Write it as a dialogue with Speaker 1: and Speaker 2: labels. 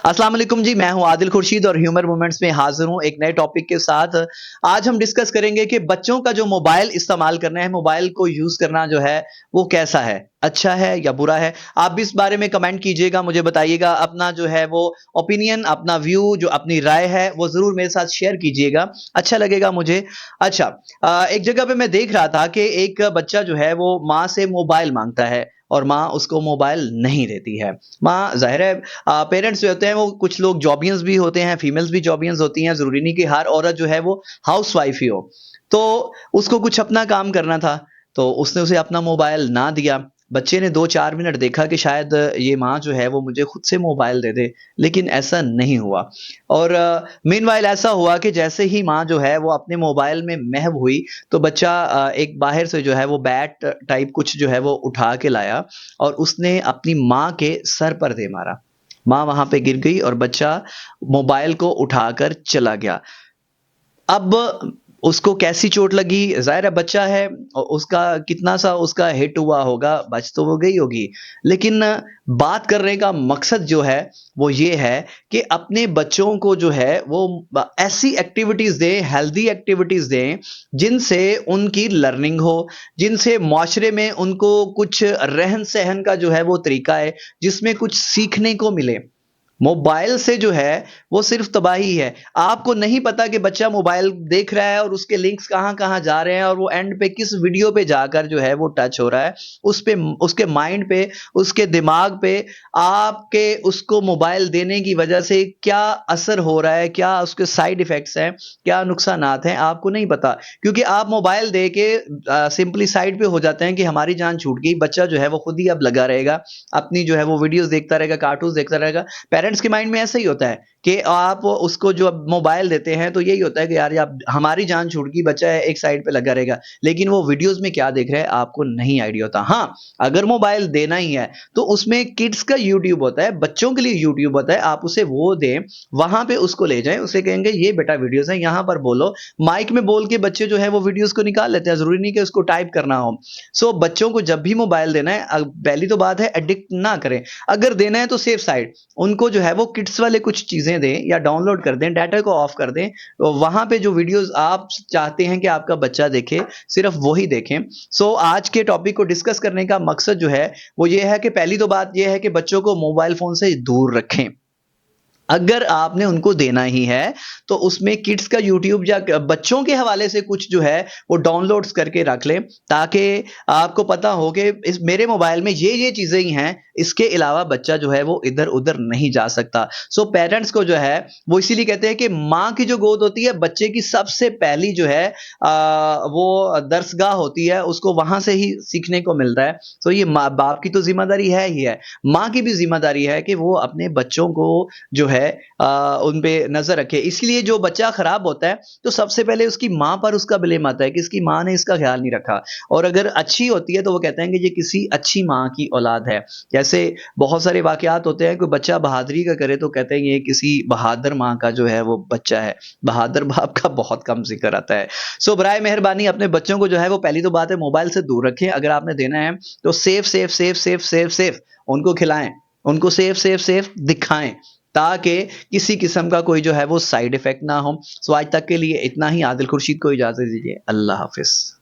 Speaker 1: अस्सलाम वालेकुम जी, मैं हूं आदिल खुर्शीद और ह्यूमर मोमेंट्स में हाजिर हूं एक नए टॉपिक के साथ। आज हम डिस्कस करेंगे कि बच्चों का जो मोबाइल इस्तेमाल करना है, मोबाइल को यूज करना जो है वो कैसा है, अच्छा है या बुरा है। आप भी इस बारे में कमेंट कीजिएगा, मुझे बताइएगा अपना जो है वो ओपिनियन, अपना व्यू, जो अपनी राय है वो जरूर मेरे साथ शेयर कीजिएगा, अच्छा लगेगा मुझे। अच्छा, एक जगह पे मैं देख रहा था कि एक बच्चा जो है वो माँ से मोबाइल मांगता है और माँ उसको मोबाइल नहीं देती है। माँ जाहिर है, पेरेंट्स जो होते हैं वो कुछ लोग जॉबियंस भी होते हैं, फीमेल्स भी जॉबियंस होती हैं, ज़रूरी नहीं कि हर औरत जो है वो हाउसवाइफ ही हो। तो उसको कुछ अपना काम करना था, तो उसने उसे अपना मोबाइल ना दिया। बच्चे ने 2-4 मिनट देखा कि शायद ये माँ जो है वो मुझे खुद से मोबाइल दे दे, लेकिन ऐसा नहीं हुआ। और मीनवाइल ऐसा हुआ कि जैसे ही माँ जो है वो अपने मोबाइल में महव हुई, तो बच्चा एक बाहर से जो है वो बैट टाइप कुछ जो है वो उठा के लाया और उसने अपनी माँ के सर पर दे मारा। माँ वहाँ पे गिर गई और बच्चा मोबाइल को उठाकर चला गया। अब उसको कैसी चोट लगी? ज़ाहिर है बच्चा है, उसका कितना-सा उसका हिट हुआ होगा, बच तो वो गई होगी। लेकिन बात करने का मकसद जो है, वो ये है कि अपने बच्चों को जो है वो ऐसी एक्टिविटीज़ दें, हेल्दी एक्टिविटीज़ दें, जिनसे उनकी लर्निंग हो, जिनसे माशरे में उनको कुछ रहन-सहन का जो है वो तरीका है, जिसमें कुछ सीखने को मिले। मोबाइल से जो है वो सिर्फ तबाही है। आपको नहीं पता कि बच्चा मोबाइल देख रहा है और उसके लिंक्स कहाँ-कहाँ जा रहे हैं और वो एंड पे किस वीडियो पे जाकर जो है वो टच हो रहा है। उस पे उसके माइंड पे, उसके दिमाग पे आपके उसको मोबाइल देने की वजह से क्या असर हो रहा है, क्या उसके साइड इफ़ेक्ट्स हैं, क्या नुकसानात हैं, आपको नहीं पता। क्योंकि आप मोबाइल दे के सिंपली साइड पे हो जाते हैं कि हमारी जान छूट गई। बच्चा जो है वो खुद ही अब लगा रहेगा, अपनी जो है वो वीडियोज़ देखता रहेगा, कार्टून्स देखता रहेगा। पेरेंट्स के माइंड में ऐसा ही होता है कि आप उसको जो अब मोबाइल देते हैं तो यही होता है कि यार अब हमारी जान छूट गई, बच्चा है एक साइड पे लगा रहेगा, लेकिन वो वीडियोस में क्या देख रहा है आपको नहीं आइडिया होता। हाँ, अगर मोबाइल देना ही है तो उसमें किड्स का यूट्यूब होता है, बच्चों के लिए यूट्यूब होता है, आप उसे वो दें, वहां पे उसको ले जाएं, उसे कहेंगे ये बेटा वीडियोस है, यहाँ पर बोलो। माइक में बोल के बच्चे जो है वो वीडियोस को निकाल लेते हैं, जरूरी नहीं कि उसको टाइप करना हो। सो बच्चों को जब भी मोबाइल देना है, पहली तो बात है एडिक्ट ना करें। अगर देना है तो सेफ साइड, उनको जो है वो किड्स वाले कुछ चीज़ें दें या डाउनलोड कर दें, डाटा को ऑफ कर दें। वहाँ पे जो वीडियोज़ आप चाहते हैं कि आपका बच्चा देखे, सिर्फ़ वही देखें। सो आज के टॉपिक को डिस्कस करने का मकसद जो है, वो ये है कि पहली तो बात ये है कि बच्चों को मोबाइल फ़ोन से दूर रखें। अगर आपने उनको देना ही है, तो उसमें किड्स का यूट्यूब या बच्चों के हवाले से कुछ जो है, वो डाउनलोड्स करके रख लें, ताकि आपको पता हो कि इस मेरे मोबाइल में ये चीज़ें ही हैं, इसके अलावा बच्चा जो है वो इधर-उधर नहीं जा सकता। सो पेरेंट्स को जो है, वो इसीलिए कहते हैं कि माँ की जो गोद होती है, बच्चे की सबसे पहली जो है वो दरसगाह होती है, उसको वहाँ से ही सीखने को मिलता है। तो ये माँ-बाप की तो ज़िम्मेदारी है ही है, माँ की भी ज़िम्मेदारी है कि वो अपने बच्चों को जो है उन पे नज़र रखे। इसलिए जो बच्चा खराब होता है, तो सबसे पहले उसकी माँ पर उसका ब्लेम आता है कि इसकी माँ ने इसका ख़्याल नहीं रखा। और अगर अच्छी होती है तो वो कहते हैं कि ये किसी अच्छी माँ की औलाद है। जैसे बहुत सारे वाक़यात होते हैं, कोई बच्चा बहादुरी का करे तो कहते हैं ये किसी बहादुर माँ का जो है वो बच्चा है। बहादुर बाप का बहुत कम ज़िक्र आता है। सो बराए मेहरबानी अपने बच्चों को जो है वो पहली तो बात है मोबाइल से दूर रखें। अगर आपने देना है तो सेफ उनको खिलाएँ। उनको सेफ दिखाएँ, ताकि किसी किस्म का कोई जो है वो साइड इफ़ेक्ट ना हो। सो आज तक के लिए इतना ही। आदिल खुर्शीद को इजाज़त दीजिए। अल्लाह हाफ़िज़।